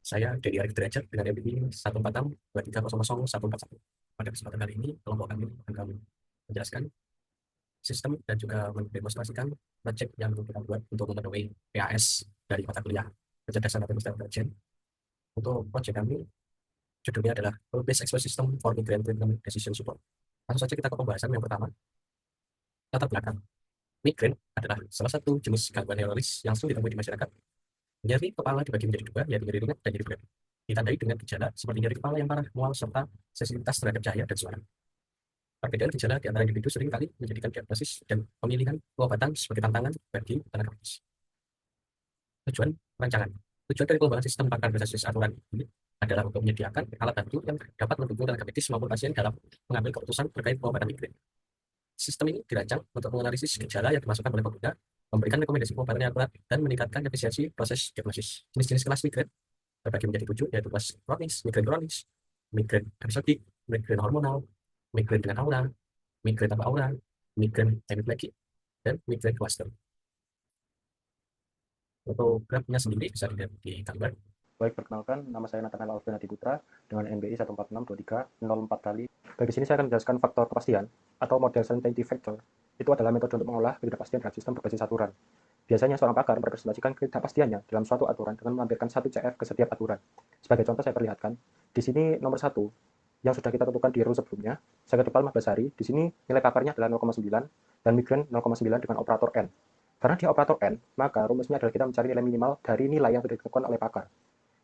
Saya Dedi Arif Derajat dengan MBI 14623000141. Pada kesempatan kali ini, kelompok kami akan menjelaskan sistem dan juga mendemonstrasikan project yang kita buat untuk memenuhi PAS dari mata kuliah kecerdasan artificial intelligence. Untuk project kami, judulnya adalah Role-Based Expert System for Migraine Treatment Decision Support. Langsung saja kita ke pembahasan yang pertama, latar belakang. Migraine adalah salah satu jenis gangguan neuralis yang sering ditemui di masyarakat. Nyeri kepala dibagi menjadi dua, yaitu nyeri ringan dan nyeri berat. Ditandai dengan gejala seperti nyeri kepala yang parah, mual, serta sensitivitas terhadap cahaya dan suara. Perbedaan gejala di antara individu sering kali menjadikan diagnosis dan pemilihan pengobatan sebagai tantangan bagi tenaga medis. Tujuan rancangan. Tujuan dari pengembangan sistem pakar berbasis aturan ini adalah untuk menyediakan alat bantu yang dapat mendukung tenaga medis maupun pasien dalam mengambil keputusan terkait pengobatan migrain. Sistem ini dirancang untuk menganalisis gejala yang dimasukkan oleh pengguna, memberikan rekomendasi pengobatan yang akurat, dan meningkatkan efisiensi proses diagnosis. Jenis-jenis kelas migrain terbagi menjadi 7, yaitu kelas kronis, migrain episodik, migrain hormonal, migrain dengan aura, migrain tanpa aura, migrain hemiplegic, dan migrain cluster. Untuk grafnya sendiri bisa dilihat di gambar. Baik, perkenalkan, nama saya Nathanael Alfian Hadi Putra dengan NBI 1462304 kali. Bagi sini saya akan menjelaskan faktor kepastian atau model certainty factor. Itu adalah metode untuk mengolah ketidakpastian dalam sistem berbasis aturan. Biasanya seorang pakar merepresentasikan ketidakpastiannya dalam suatu aturan dengan melampirkan satu CF ke setiap aturan. Sebagai contoh saya perlihatkan, di sini nomor 1 yang sudah kita tentukan di rule sebelumnya, sakit kepala 15 hari, di sini nilai pakarnya adalah 0,9 dan migrain 0,9 dengan operator N. Karena dia operator N, maka rumusnya adalah kita mencari nilai minimal dari nilai yang sudah ditentukan oleh pakar,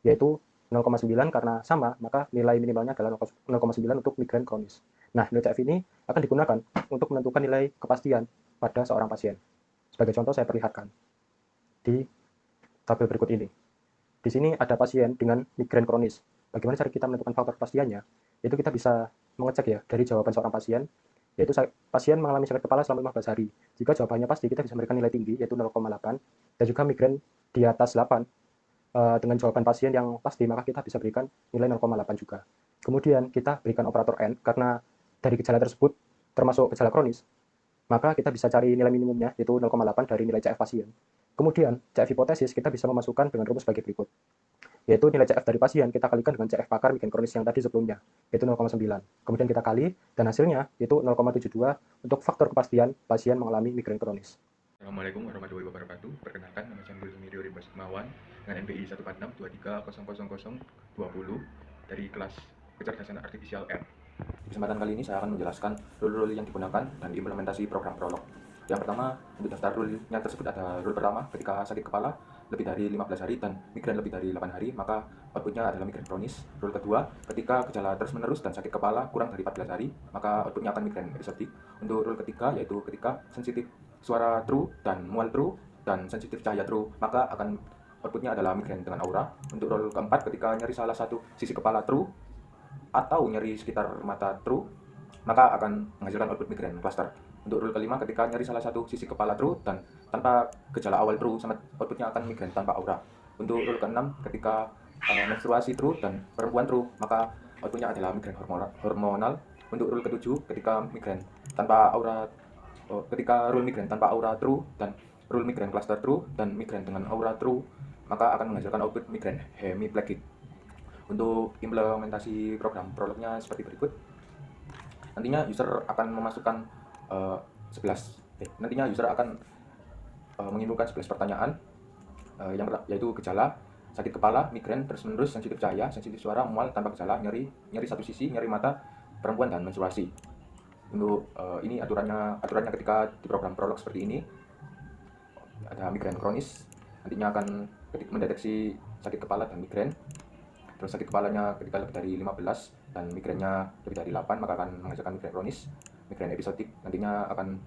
yaitu 0,9 karena sama, maka nilai minimalnya adalah 0,9 untuk migrain kronis. Nah, nilai CF ini akan digunakan untuk menentukan nilai kepastian pada seorang pasien. Sebagai contoh saya perlihatkan di tabel berikut ini. Di sini ada pasien dengan migrain kronis. Bagaimana cara kita menentukan faktor kepastiannya? Itu kita bisa mengecek ya dari jawaban seorang pasien, yaitu pasien mengalami sakit kepala selama 15 hari. Jika jawabannya pasti, kita bisa memberikan nilai tinggi, yaitu 0,8, dan juga migrain di atas 8, dengan jawaban pasien yang pasti, maka kita bisa berikan nilai 0,8 juga. Kemudian kita berikan operator N, karena dari gejala tersebut termasuk gejala kronis, maka kita bisa cari nilai minimumnya, yaitu 0,8 dari nilai CF pasien. Kemudian, CF hipotesis kita bisa memasukkan dengan rumus sebagai berikut, yaitu nilai CF dari pasien kita kalikan dengan CF pakar migrain kronis yang tadi sebelumnya, yaitu 0,9. Kemudian kita kali, dan hasilnya yaitu 0,72 untuk faktor kepastian pasien mengalami migrain kronis. Assalamualaikum warahmatullahi wabarakatuh. Perkenalkan, nama saya Nurul Rimba Sukmawan dengan NBI 14623000020 dari kelas kecerdasan artifisial R. Di kesempatan kali ini saya akan menjelaskan rule-rule yang digunakan dan implementasi program prolog. Yang pertama, untuk daftar rule-nya tersebut ada rule pertama, ketika sakit kepala lebih dari 15 hari dan migrain lebih dari 8 hari, maka outputnya adalah migrain kronis. Rule kedua, ketika gejala terus-menerus dan sakit kepala kurang dari 14 hari, maka outputnya akan migrain episodik. Untuk rule ketiga, yaitu ketika sensitif suara true dan mual true dan sensitif cahaya true, maka akan outputnya adalah migrain dengan aura. Untuk rule keempat, ketika nyeri salah satu sisi kepala true atau nyeri sekitar mata true, maka akan menghasilkan output migrain cluster. Untuk rule kelima, ketika nyeri salah satu sisi kepala true dan tanpa gejala awal true, sama outputnya akan migrain tanpa aura. Untuk rule keenam, ketika menstruasi true dan perempuan true, maka outputnya adalah migrain hormonal. Untuk rule ketujuh, ketika migrain tanpa aura, ketika rule migrain tanpa aura true dan rule migrain cluster true dan migrain dengan aura true, maka akan menghasilkan output migrain hemiplegic. Untuk implementasi program prolognya seperti berikut. Nantinya user akan memasukkan 11 nantinya user akan mengirimkan 11 pertanyaan, yaitu gejala sakit kepala, migrain terus-menerus, sensitif cahaya, sensitif suara, mual tanpa gejala, nyeri satu sisi, nyeri mata, perempuan, dan menstruasi. Untuk ini aturannya ketika di program prolog seperti ini. Ada migrain kronis, nantinya akan mendeteksi sakit kepala dan migrain. Terus sakit kepalanya ketika lebih dari 15 dan migrainnya lebih dari 8, maka akan menghasilkan migrain kronis. Migrain episodik nantinya akan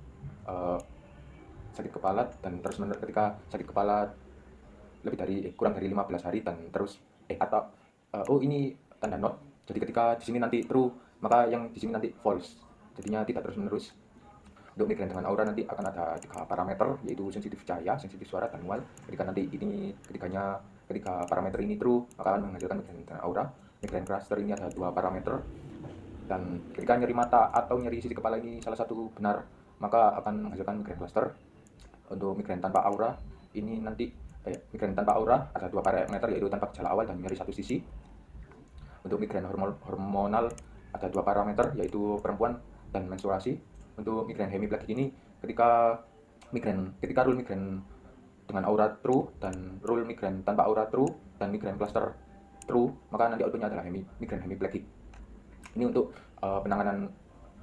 sakit kepala dan terus ketika sakit kepala lebih dari kurang dari 15 hari dan terus ini tanda not. Jadi ketika di sini nanti true, maka yang di sini nanti false. Jadinya tidak terus menerus. Untuk migrain dengan aura nanti akan ada 3 parameter, yaitu sensitif cahaya, sensitif suara, dan mual. Ketika parameter ini true, maka akan menghasilkan migrain dengan aura. Migrain cluster ini ada 2 parameter, dan ketika nyeri mata atau nyeri sisi kepala ini salah satu benar, maka akan menghasilkan migrain cluster. Untuk migrain tanpa aura ini nanti migrain tanpa aura ada 2 parameter, yaitu tanpa gejala awal dan nyeri satu sisi. Untuk migrain hormonal ada 2 parameter, yaitu perempuan dan menstruasi. Untuk migrain hemiplegic ini ketika rule migrain dengan aura true dan rule migrain tanpa aura true dan migrain cluster true, maka nanti outputnya adalah migrain hemiplegic. Ini untuk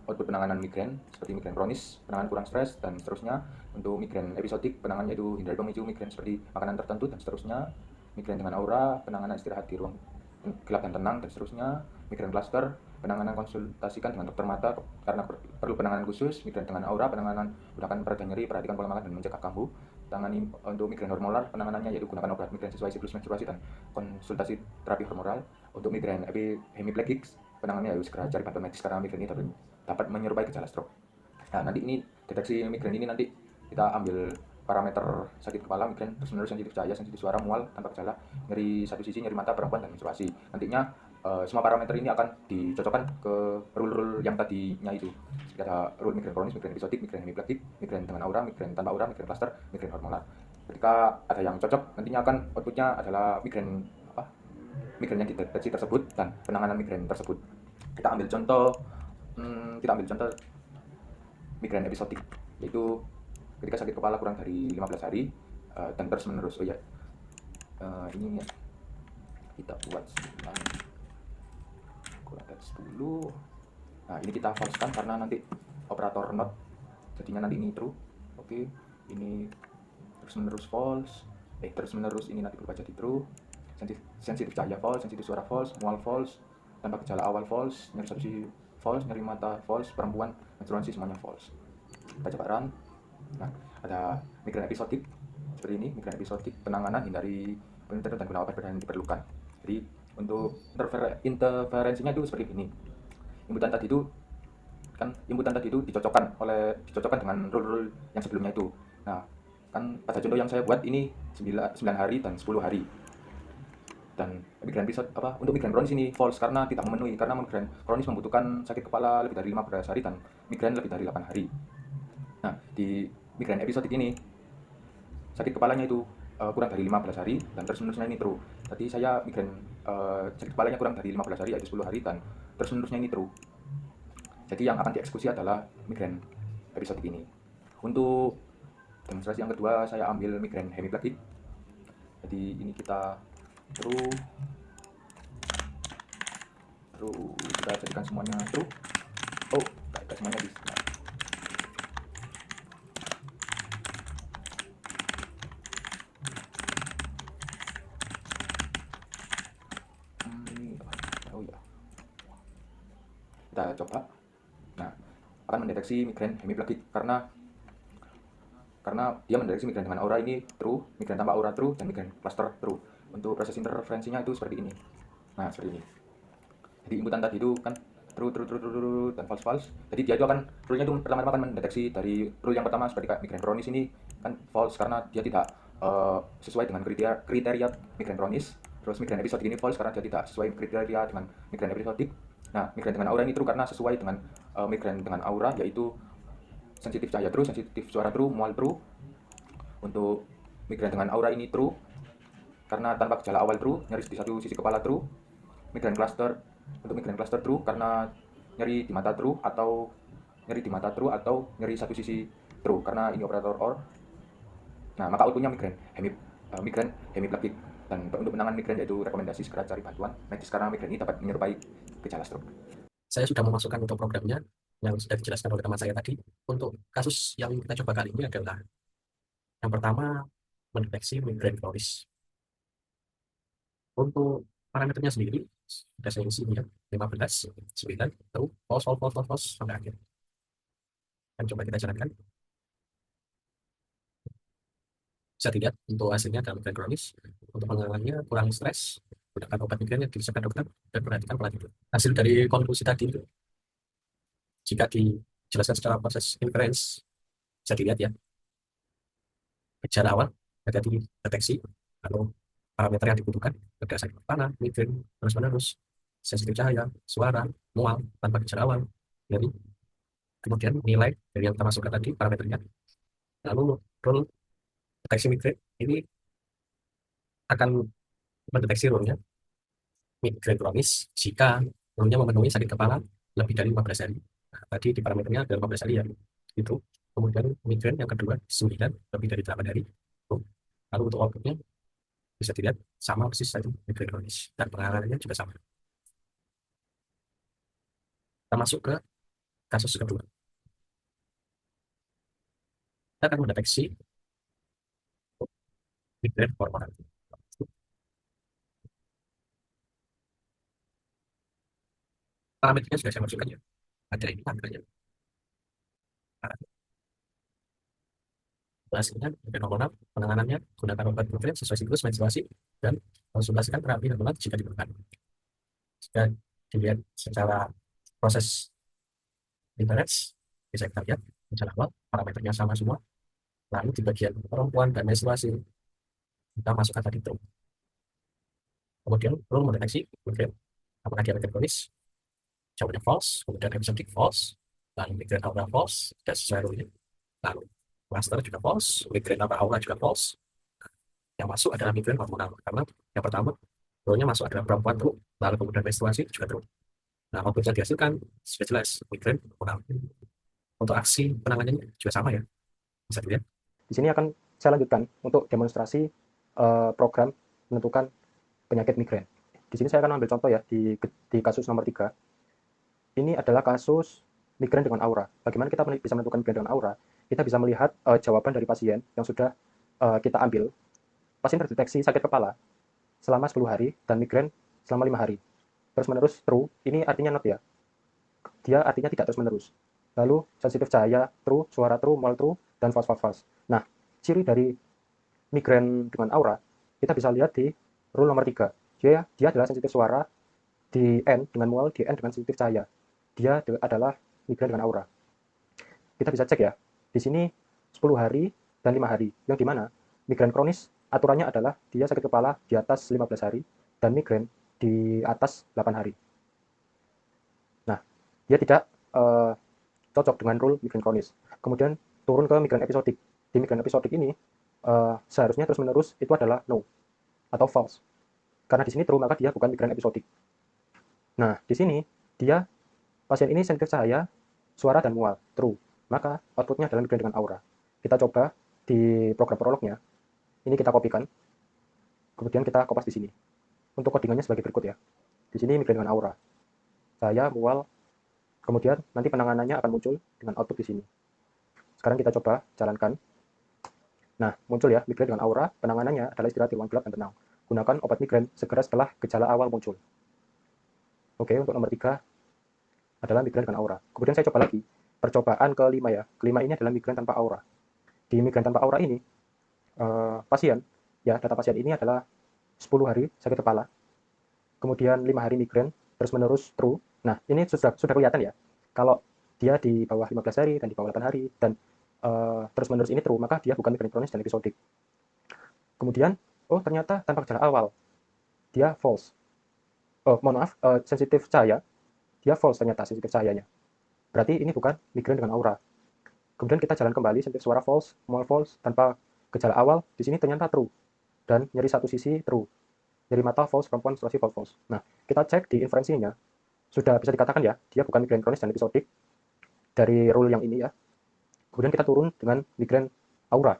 output penanganan migrain seperti migrain kronis, penanganan kurang stres, dan seterusnya. Untuk migrain episodik, penanganannya itu hindari pemicu migrain seperti makanan tertentu dan seterusnya. Migrain dengan aura, penanganan istirahat di ruang gelap dan tenang, dan seterusnya. Migrain cluster, penanganan konsultasikan dengan dokter mata karena perlu penanganan khusus. Migrain dengan aura, penanganan gunakan pereda nyeri, perhatikan pola makan dan mencegah kambuh. Tangani untuk migrain hormonal, penanganannya yaitu gunakan obat migrain sesuai siklus menstruasi dan konsultasi terapi hormonal. Untuk migrain hemiplegic, penanganannya yaitu segera cari bantuan medis karena migrain ini dapat menyerupai gejala stroke. Nah, nanti ini deteksi migrain ini nanti kita ambil parameter sakit kepala, migrain, terus menerus sensitif cahaya, sensitif suara, mual tanpa gejala, nyeri satu sisi, nyeri mata, perempuan, dan menstruasi. Nantinya semua parameter ini akan dicocokkan ke rule-rule yang tadinya itu. Seperti ada rule migrain kronis, migrain episodik, migrain hemiplegic, migrain dengan aura, migrain tanpa aura, migrain cluster, migrain hormonal. Ketika ada yang cocok, nantinya akan outputnya adalah migrain yang dideteksi tersebut dan penanganan migrain tersebut. Kita ambil contoh migrain episodik, yaitu ketika sakit kepala kurang dari 15 hari dan terus menerus. Ini kita buat dulu. Nah, ini kita false-kan karena nanti operator not, jadinya nanti ini true. Oke, ini terus menerus false, terus menerus ini nanti berubah jadi true. Sensitif cahaya false, sensitif suara false, mual false, tanpa gejala awal false, nyeri satu sisi false, nyeri mata false, perempuan, menstruasi semuanya false. Kita coba run. Nah, ada migrain episodik seperti ini. Migrain episodik, penanganan hindari penyuntikan dan guna obat yang diperlukan. Jadi untuk interferensinya itu seperti ini. Inputan tadi itu dicocokkan dengan rule yang sebelumnya itu. Nah, kan pada contoh yang saya buat ini 9 hari dan 10 hari. Dan untuk migrain kronis ini false karena tidak memenuhi, karena migrain kronis membutuhkan sakit kepala lebih dari 15 hari dan migrain lebih dari 8 hari. Nah, di migrain episodik ini sakit kepalanya itu kurang dari 15 hari dan terus menerusnya ini true. Tadi saya migrain sakit kepalanya kurang dari 15 hari yaitu 10 hari dan terus menerusnya ini true. Jadi yang akan dieksekusi adalah migrain episodik ini. Untuk demonstrasi yang kedua saya ambil migrain hemiplegic. Jadi ini kita true, kita jadikan semuanya true. Kita semuanya di sini. Kita coba. Nah, akan mendeteksi migrain hemiplegic karena dia mendeteksi migrain dengan aura ini true, migrain tanpa aura true, dan migrain cluster true. Untuk proses interferensinya itu seperti ini. Nah, seperti ini. Jadi inputan tadi itu kan true dan false. Jadi dia itu akan rule-nya itu pertama-tama akan mendeteksi dari rule yang pertama seperti migrain kronis ini kan false karena dia tidak sesuai dengan kriteria migrain kronis. Terus migrain episodik ini false karena dia tidak sesuai kriteria dengan migrain episodik. Nah, migrain dengan aura ini true karena sesuai dengan migrain dengan aura, yaitu sensitif cahaya true, sensitif suara true, mual true. Untuk migrain dengan aura ini true karena tanpa gejala awal true, nyeri di satu sisi kepala true. Migrain cluster, untuk migrain cluster true karena nyeri di mata true atau nyeri satu sisi true karena ini operator OR. Nah, maka outputnya migrain hemiplegic. Dan untuk penanganan migrain yaitu rekomendasi segera cari bantuan medis karena migrain ini dapat menyerupai gejala stroke. Saya sudah memasukkan untuk programnya yang sudah dijelaskan oleh teman saya tadi. Untuk kasus yang kita coba kali ini adalah yang pertama mendeteksi migrain kronis. Untuk parameternya sendiri sudah saya isi ya, 15, 9, tahu, false sampai akhir. Dan coba kita jalankan. Bisa dilihat untuk hasilnya dalam migrain kronis. Untuk penanganannya kurang stres, gunakan obat migrain yang diresepkan dokter, dan perhatikan pola tidur. Hasil dari konklusi tadi itu, jika dijelaskan secara proses inference, bisa dilihat ya, gejala awal ada deteksi atau parameter yang dibutuhkan, berdasarkan kepala, migrain, terus-menerus, sensitif cahaya, suara, mual, tanpa gejala awal. Jadi, kemudian nilai dari yang kita masukkan tadi, parameternya. Lalu rule deteksi migrain ini akan mendeteksi rule-nya migrain kronis jika rule-nya memenuhi sakit kepala lebih dari 15 hari. Nah, tadi di parameternya ada 15 hari ya. Itu. Kemudian migrain yang kedua 9 lebih dari 8 hari. Tuh. Lalu untuk outputnya bisa dilihat sama persis tadi migrain kronis dan penanganannya juga sama. Kita masuk ke kasus kedua. Kita akan mendeteksi migrain hormonal. Parameternya sudah saya masukkan ya. Ada ini angkanya. Nah, hasilnya migrain hormonal, penanganannya gunakan obat migrain sesuai siklus menstruasi dan konsultasikan terapi hormonal jika diperlukan. Jika dilihat secara proses interest, bisa kita lihat gejala awal, parameternya sama semua. Lalu di bagian perempuan dan menstruasi, kita masukkan tadi true. Kemudian rule mendeteksi migrain, apakah dia migrain kronis, jawabnya false, kemudian episodic false, lalu migrain aura false, tidak sesuai rule-nya. Lalu cluster juga false, migrain aura juga false. Yang masuk adalah migrain hormonal, karena yang pertama, rule-nya masuk adalah perempuan true, lalu kemudian menstruasi juga true. Nah, output yang dihasilkan sudah jelas, migrain hormonal. Untuk aksi penanganannya juga sama ya, bisa dilihat. Di sini akan saya lanjutkan untuk demonstrasi program menentukan penyakit migrain. Di sini saya akan ambil contoh ya di kasus nomor 3. Ini adalah kasus migrain dengan aura. Bagaimana kita bisa menentukan migrain dengan aura? Kita bisa melihat jawaban dari pasien yang sudah kita ambil. Pasien terdeteksi sakit kepala selama 10 hari dan migrain selama 5 hari. Terus-menerus true, ini artinya not ya. Dia artinya tidak terus-menerus. Lalu sensitif cahaya true, suara true, mol true, dan false. Nah, ciri dari migrain dengan aura, kita bisa lihat di rule nomor 3. Dia adalah sensitif suara di N dengan mual, di N dengan sensitif cahaya. Dia adalah migrain dengan aura. Kita bisa cek ya, di sini 10 hari dan 5 hari, yang dimana migrain kronis aturannya adalah dia sakit kepala di atas 15 hari dan migrain di atas 8 hari. Nah, dia tidak cocok dengan rule migrain kronis. Kemudian turun ke migrain episodik. Di migrain episodik ini, seharusnya terus-menerus itu adalah no atau false. Karena di sini true, maka dia bukan migrain episodik. Nah, di sini dia pasien ini sensitif cahaya, suara, dan mual. True. Maka outputnya adalah migrain dengan aura. Kita coba di program prolognya. Ini kita kopikan. Kemudian kita kopas di sini. Untuk codingannya sebagai berikut ya. Di sini migrain dengan aura. Cahaya, mual. Kemudian nanti penanganannya akan muncul dengan output di sini. Sekarang kita coba jalankan. Nah, muncul ya, migrain dengan aura. Penanganannya adalah istirahat di ruang gelap dan tenang. Gunakan obat migrain segera setelah gejala awal muncul. Oke, untuk nomor 3 adalah migrain dengan aura. Kemudian saya coba lagi. Percobaan kelima ya. Kelima ini adalah migrain tanpa aura. Di migrain tanpa aura ini, pasien, ya data pasien ini adalah 10 hari sakit kepala, kemudian 5 hari migrain, terus-menerus true. Nah, ini sudah kelihatan ya. Kalau dia di bawah 15 hari dan di bawah 8 hari, dan terus-menerus ini true, maka dia bukan migrain kronis dan episodik. Kemudian, oh ternyata tanpa gejala awal, dia false. Oh, mohon maaf, sensitif cahaya, dia false ternyata sensitif cahayanya. Berarti ini bukan migrain dengan aura. Kemudian kita jalan kembali, sensitif suara false, mual false, tanpa gejala awal, di sini ternyata true. Dan nyeri satu sisi true. Nyeri mata false, perempuan menstruasi false. Nah, kita cek di inferensinya, sudah bisa dikatakan ya, dia bukan migrain kronis dan episodik dari rule yang ini ya. Kemudian kita turun dengan migrain aura.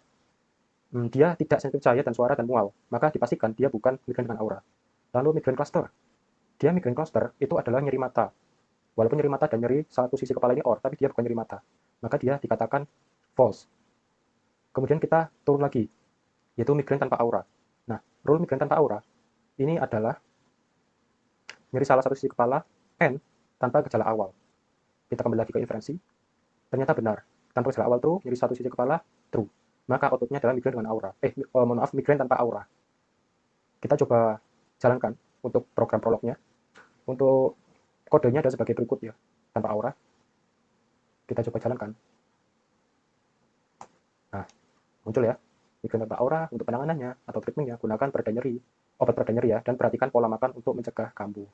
Dia tidak sensitif cahaya dan suara dan mual, maka dipastikan dia bukan migrain dengan aura. Lalu migrain cluster. Dia migrain cluster itu adalah nyeri mata. Walaupun nyeri mata dan nyeri satu sisi kepala ini or, tapi dia bukan nyeri mata. Maka dia dikatakan false. Kemudian kita turun lagi, yaitu migrain tanpa aura. Nah, rule migrain tanpa aura ini adalah nyeri salah satu sisi kepala N tanpa gejala awal. Kita kembali lagi ke inferensi. Ternyata benar. Tanpa gejala awal true, nyeri satu sisi kepala true. Maka outputnya adalah migrain dengan aura. Mohon maaf, migrain tanpa aura. Kita coba jalankan untuk program prolognya. Untuk kodenya ada sebagai berikut ya, tanpa aura. Kita coba jalankan. Nah, muncul ya, migrain tanpa aura. Untuk penanganannya atau treatmentnya, gunakan pereda nyeri, obat pereda nyeri ya, dan perhatikan pola makan untuk mencegah kambuh.